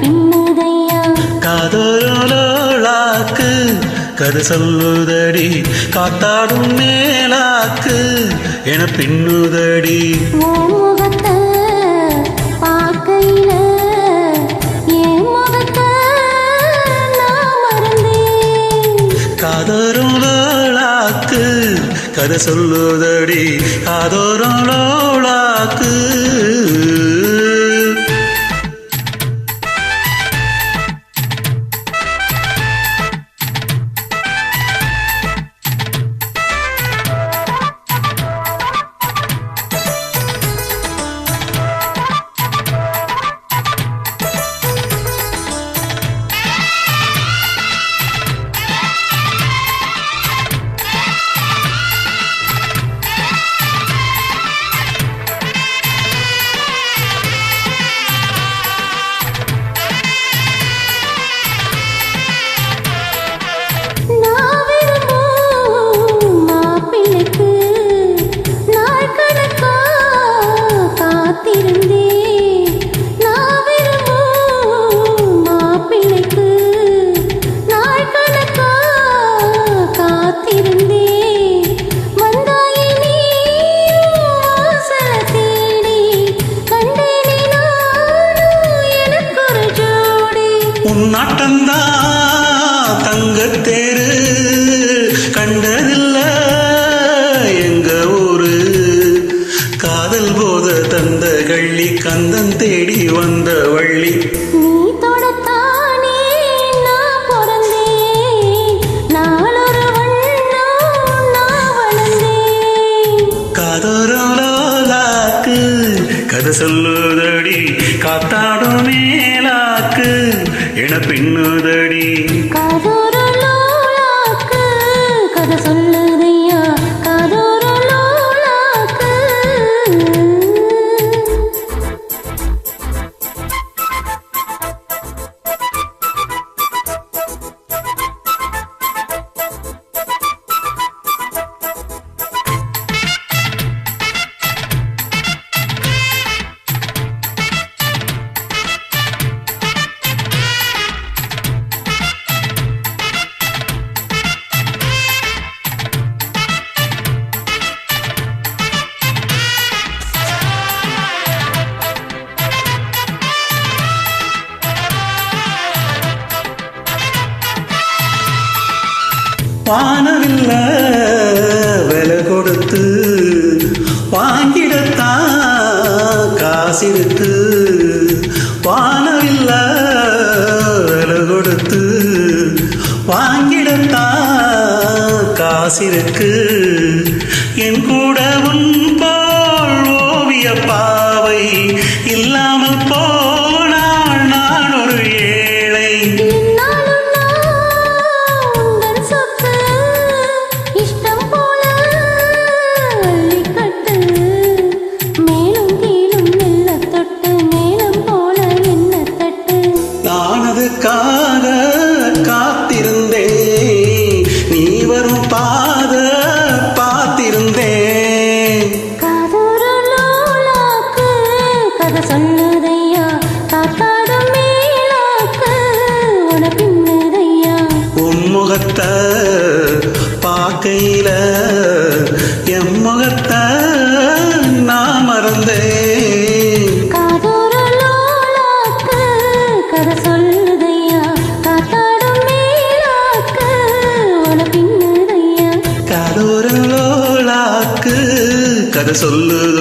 பின்னுதையா காதோரோளாக்கு கதை சொல்லுதடி காத்தாடும் மேலாக்கு என பின்னுதடி முகத்தை பார்க்கையில என் முகத்தை நான் மறந்தேன் காதோரோளாக்கு கதை சொல்லுதடி காதோரோளாக்கு உன்னாட்டந்தா தங்கத்தேரு கண்டதில்ல எங்க ஊரு காதல் போத தந்த கள்ளி கந்தன் தேடி வந்த வள்ளி நீ தொடத்தானே நான் பிறந்தேன் நாளொரு வண்ணம் நான் வளர்ந்தேன் காதோரோளாக்கு கதை சொல்லுதடி காத்தாடும் மேலாக்கு என பின்னுதடி காதோரோளாக்கு கதை சொல்லுதையா காதோரோளாக்கு வானவில்ல விலை கொடுத்து வாங்கிடத்தான் காசிருக்கு வானவில்ல விலை கொடுத்து வாங்கிடத்தான் காசிருக்கு என் கூட உன் போல் ஓவிய பாவை இல்லாமல் போனால் நான் ஒரு ஏழை காக காத்திருந்தேன் நீ வரும் பாத பார்த்திருந்தேன் காதோரோளாக்கு கதை சொல்லுதையா காத்தாடும் மேலாக்கு உன பின்னுதையா உன் முகத்தை பார்க்கையில என் முகத்தை நான் மறந்தேன் காதோரோளாக்கு கதை சொல்லுதையா காத்தாடும் மேலாக்கு உன பின்னுதையா காதோரோளாக்கு கதை சொல்லுது